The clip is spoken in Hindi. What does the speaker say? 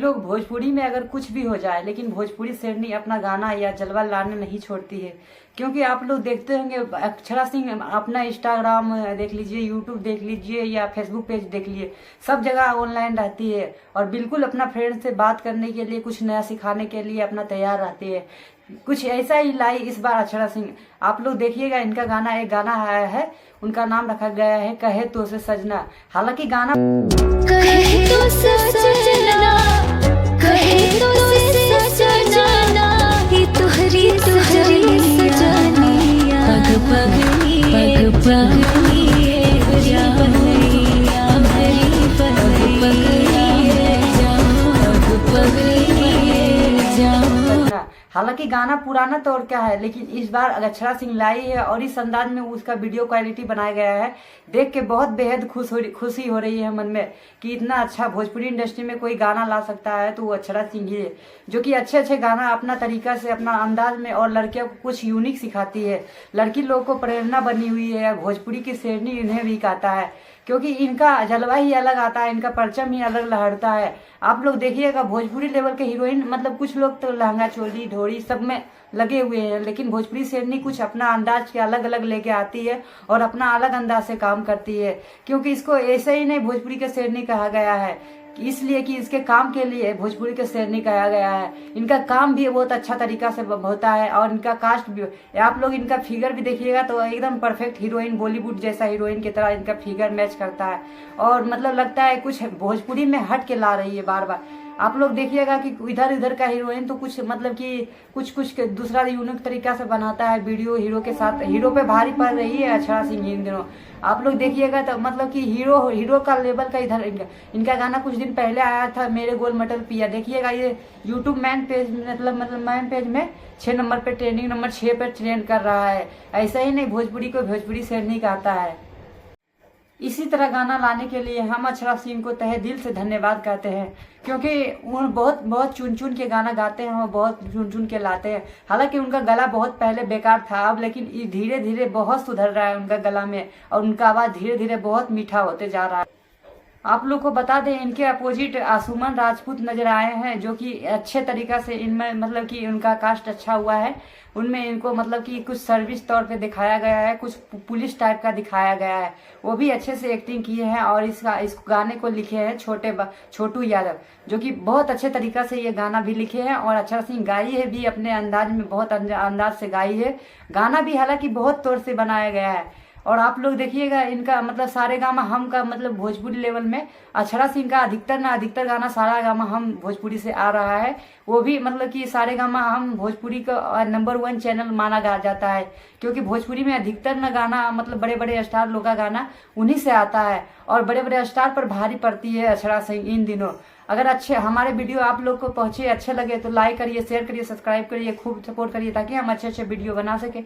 लोग भोजपुरी में अगर कुछ भी हो जाए, लेकिन भोजपुरी शेरनी अपना गाना या जलवा लाना नहीं छोड़ती है। क्योंकि आप लोग देखते होंगे अक्षरा सिंह अपना इंस्टाग्राम देख लीजिए, यूट्यूब देख लीजिए या फेसबुक पेज देख लीजिए, सब जगह ऑनलाइन रहती है और बिल्कुल अपना फ्रेंड से बात करने के लिए, कुछ नया सिखाने के लिए अपना तैयार रहती है। कुछ ऐसा ही लाई इस बार अक्षरा सिंह। आप लोग देखिएगा, इनका गाना एक गाना आया है, उनका नाम रखा गया है कहे तो से सजना। हालांकि गाना कहे तो से सजना, कहे तो से सजना, ये तुहरी सजनिया, पग पग हालांकि गाना पुराना तो और क्या है, लेकिन इस बार अक्षरा सिंह लाई है और इस अंदाज में उसका वीडियो क्वालिटी बनाया गया है। देख के बहुत बेहद खुशी हो रही है मन में कि इतना अच्छा भोजपुरी इंडस्ट्री में कोई गाना ला सकता है तो वो अक्षरा सिंह ही है, जो कि अच्छे गाना अपना तरीका से, अपना अंदाज में और लड़कियों को कुछ यूनिक सिखाती है। लड़की लोग को प्रेरणा बनी हुई है। भोजपुरी की शेरनी इन्हें भी कहता है, क्योंकि इनका जलवा ही अलग आता है, इनका परचम ही अलग लहरता है। आप लोग देखिएगा, भोजपुरी लेवल के हीरोइन मतलब कुछ लोग तो लहंगा चोली ढोरी सब में लगे हुए हैं, लेकिन भोजपुरी शेरनी कुछ अपना अंदाज के अलग अलग लेके आती है और अपना अलग अंदाज से काम करती है। क्योंकि इसको ऐसे ही नहीं भोजपुरी के शेरनी कहा गया है, इसलिए कि इसके काम के लिए भोजपुरी के शेरनी कहा गया है। इनका काम भी बहुत अच्छा तरीका से होता है और इनका कास्ट भी, आप लोग इनका फिगर भी देखिएगा तो एकदम परफेक्ट हीरोइन, बॉलीवुड जैसा हीरोइन की तरह इनका फिगर मैच करता है और मतलब लगता है कुछ भोजपुरी में हट के ला रही है बार बार। आप लोग देखिएगा कि इधर इधर का हीरोइन तो कुछ मतलब कि कुछ दूसरा यूनिक तरीका से बनाता है वीडियो, हीरो के साथ। हीरो पे भारी पड़ रही है अक्षरा सिंह इन दिनों। आप लोग देखिएगा तो मतलब कि हीरो का लेवल का इधर इनका गाना कुछ दिन पहले आया था, मेरे गोल मटर पिया। देखिएगा ये यूट्यूब मैन पेज मतलब मैन पेज में 6 नंबर पे, ट्रेंडिंग नंबर 6 पे ट्रेंड कर रहा है। ऐसा ही नहीं भोजपुरी को भोजपुरी शेरनी कहता है। इसी तरह गाना लाने के लिए हम अक्षरा सिंह को तहे दिल से धन्यवाद कहते हैं, क्योंकि वो बहुत चुन के गाना गाते हैं और बहुत चुन के लाते हैं। हालांकि उनका गला बहुत पहले बेकार था, अब लेकिन धीरे धीरे बहुत सुधर रहा है उनका गला में और उनका आवाज धीरे धीरे बहुत मीठा होते जा रहा है। आप लोग को बता दें, इनके अपोजिट आसुमन राजपूत नजर आए हैं, जो कि अच्छे तरीका से इनमें मतलब कि उनका कास्ट अच्छा हुआ है। उनमें इनको मतलब कि कुछ सर्विस तौर पे दिखाया गया है, कुछ पुलिस टाइप का दिखाया गया है। वो भी अच्छे से एक्टिंग किए हैं और इस गाने को लिखे हैं छोटू यादव, जो कि बहुत अच्छे तरीका से ये गाना भी लिखे हैं और अक्षरा सिंह गाई है भी अपने अंदाज में, बहुत अंदाज से गाई है। गाना भी हालांकि बहुत तौर से बनाया गया है। और आप लोग देखिएगा, इनका मतलब सारे गामा हम का मतलब भोजपुरी लेवल में अक्षरा सिंह का अधिकतर गाना सारा गामा हम भोजपुरी से आ रहा है। वो भी मतलब कि सारे गामा हम भोजपुरी का नंबर 1 चैनल माना जाता है, क्योंकि भोजपुरी में अधिकतर न गाना मतलब बड़े बड़े स्टार लोग का गाना उन्हीं से आता है और बड़े बड़े स्टार पर भारी पड़ती है अक्षरा सिंह इन दिनों। अगर अच्छे हमारे वीडियो आप लोग को पहुंचे, अच्छे लगे तो लाइक करिए, शेयर करिए, सब्सक्राइब करिए, खूब सपोर्ट करिए ताकि हम अच्छे वीडियो बना सके।